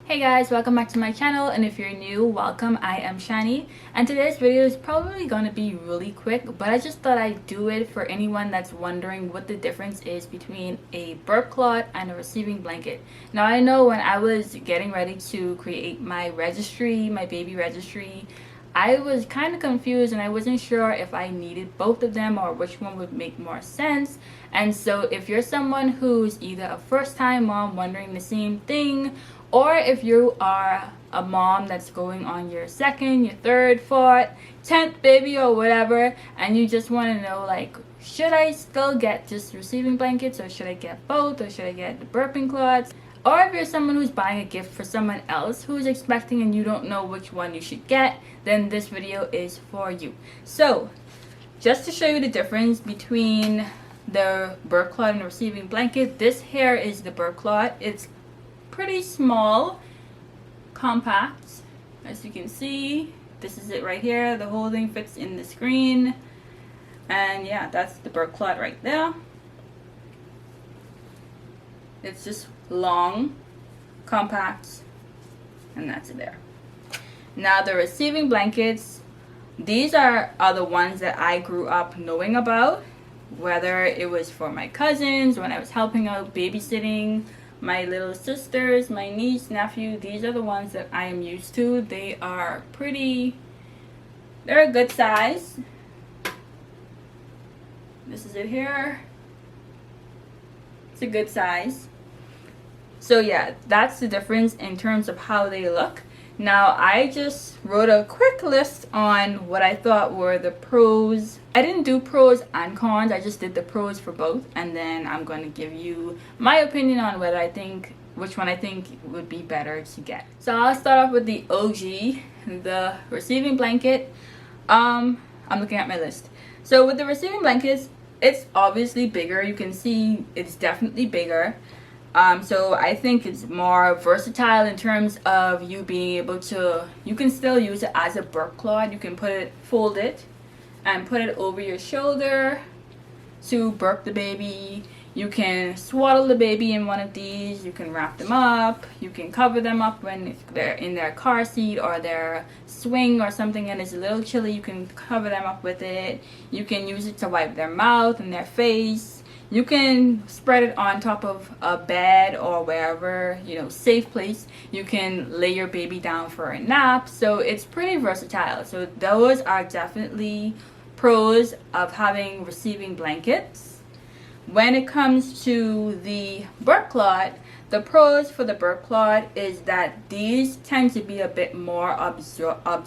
Hey guys, welcome back to my channel, and if you're new, welcome. I am Shannie, and today's video is probably gonna be really quick, but I just thought I'd do it for anyone that's wondering what the difference is between a burp cloth and a receiving blanket. Now, I know when I was getting ready to create my registry, my baby registry, I was kind of confused and I wasn't sure if I needed both of them or which one would make more sense. And so if you're someone who's either a first-time mom wondering the same thing, or if you are a mom that's going on your second, your third, fourth, 10th baby or whatever, and you just want to know, like, should I still get just receiving blankets, or should I get both, or should I get the burping cloths? Or if you're someone who's buying a gift for someone else who's expecting and you don't know which one you should get, then this video is for you. So just to show you the difference between the burp cloth and the receiving blanket, this here is the burp cloth. It's pretty small, compact, as you can see. This is it right here. The whole thing fits in the screen, and yeah, that's the burp cloth right there. It's just long, compact, and that's it there. Now the receiving blankets, these are the ones that I grew up knowing about, whether it was for my cousins when I was helping out babysitting my little sisters, my niece, nephew. These are the ones that I am used to. They are they're a good size. This is it here. It's a good size. So yeah, that's the difference in terms of how they look. Now, I just wrote a quick list on what I thought were the pros. I didn't do pros and cons, I just did the pros for both, and then I'm going to give you my opinion on which one I think would be better to get. So I'll start off with the OG, the receiving blanket. I'm looking at my list. So with the receiving blankets, it's obviously bigger. You can see it's definitely bigger. So I think it's more versatile in terms of you being able to, you can still use it as a burp cloth. You can fold it and put it over your shoulder to burp the baby. You can swaddle the baby in one of these. You can wrap them up. You can cover them up when they're in their car seat or their swing or something and it's a little chilly. You can cover them up with it. You can use it to wipe their mouth and their face. You can spread it on top of a bed or wherever, safe place. You can lay your baby down for a nap. So it's pretty versatile. So those are definitely pros of having receiving blankets. When it comes to the burp cloth, the pros for the burp cloth is that these tend to be a bit more absorbent.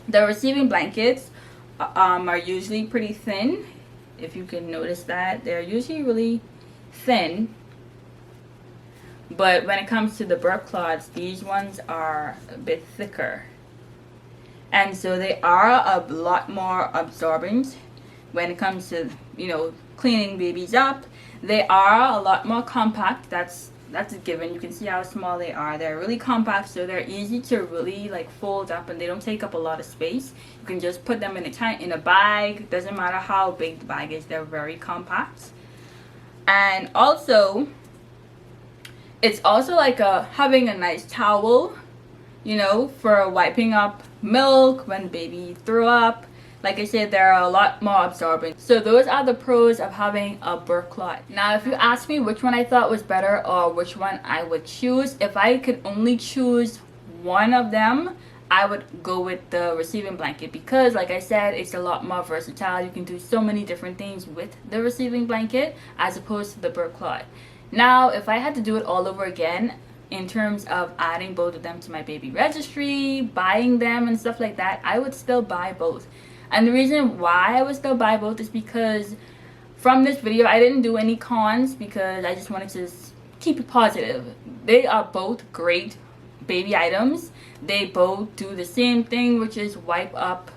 The receiving blankets are usually pretty thin. If you can notice that, they're usually really thin. But when it comes to the burp cloths, these ones are a bit thicker. And so they are a lot more absorbent when it comes to, cleaning babies up. They are a lot more compact. That's a given. You can see how small they are. They're really compact, so they're easy to really fold up, and they don't take up a lot of space. You can just put them in a bag. Doesn't matter how big the bag is. They're very compact. And also, it's also like having a nice towel, for wiping up milk when baby threw up. Like I said, they're a lot more absorbent. So those are the pros of having a burp cloth. Now, if you ask me which one I thought was better or which one I would choose, if I could only choose one of them, I would go with the receiving blanket because, like I said, it's a lot more versatile. You can do so many different things with the receiving blanket as opposed to the burp cloth. Now, if I had to do it all over again, in terms of adding both of them to my baby registry, buying them and stuff like that, I would still buy both. And the reason why I would still buy both is because from this video, I didn't do any cons because I just wanted to keep it positive. They are both great baby items. They both do the same thing, which is wipe up,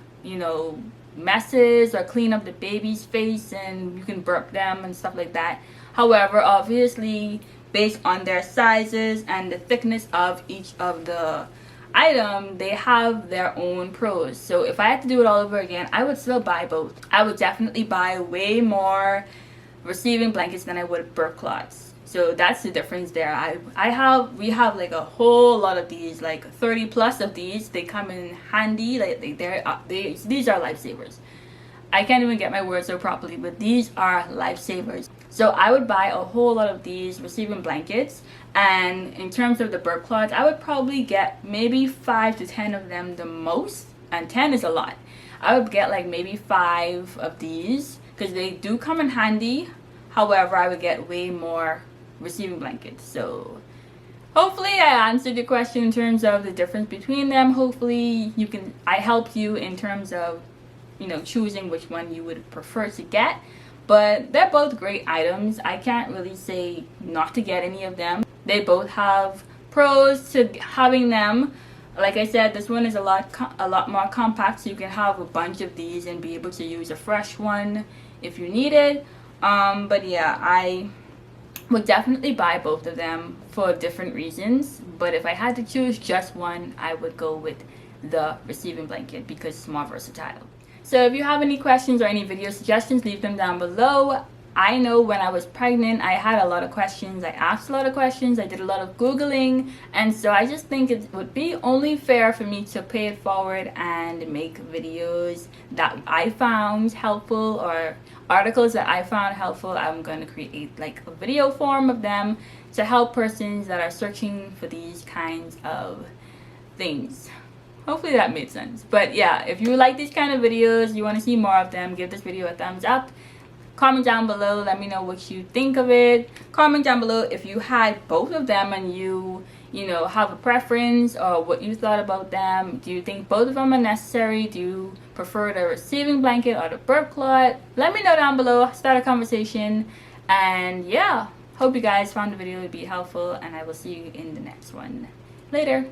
messes or clean up the baby's face, and you can burp them and stuff like that. However, obviously, based on their sizes and the thickness of each of the item, they have their own pros. So if I had to do it all over again, I would still buy both. I would definitely buy way more receiving blankets than I would burp cloths. So that's the difference there. We have like a whole lot of these, like 30 plus of these. They come in handy. Like these are lifesavers. I can't even get my words out properly, but these are lifesavers. So I would buy a whole lot of these receiving blankets, and in terms of the burp cloths, I would probably get maybe 5 to 10 of them the most, and 10 is a lot. I would get like maybe 5 of these because they do come in handy. However, I would get way more receiving blankets. So hopefully I answered your question in terms of the difference between them. Hopefully I helped you in terms of, you know, choosing which one you would prefer to get. But they're both great items. I can't really say not to get any of them. They both have pros to having them. Like I said, this one is a lot more compact, so you can have a bunch of these and be able to use a fresh one if you need it. But yeah, I would definitely buy both of them for different reasons. But if I had to choose just one, I would go with the receiving blanket because it's more versatile. So if you have any questions or any video suggestions, leave them down below. I know when I was pregnant, I had a lot of questions. I asked a lot of questions. I did a lot of Googling. And so I just think it would be only fair for me to pay it forward and make videos that I found helpful or articles that I found helpful. I'm going to create like a video form of them to help persons that are searching for these kinds of things. Hopefully that made sense. But yeah, if you like these kind of videos, you want to see more of them, give this video a thumbs up. Comment down below, let me know what you think of it. Comment down below if you had both of them and you know, have a preference or what you thought about them. Do you think both of them are necessary? Do you prefer the receiving blanket or the burp cloth? Let me know down below, start a conversation. And yeah, hope you guys found the video to be helpful, and I will see you in the next one. Later.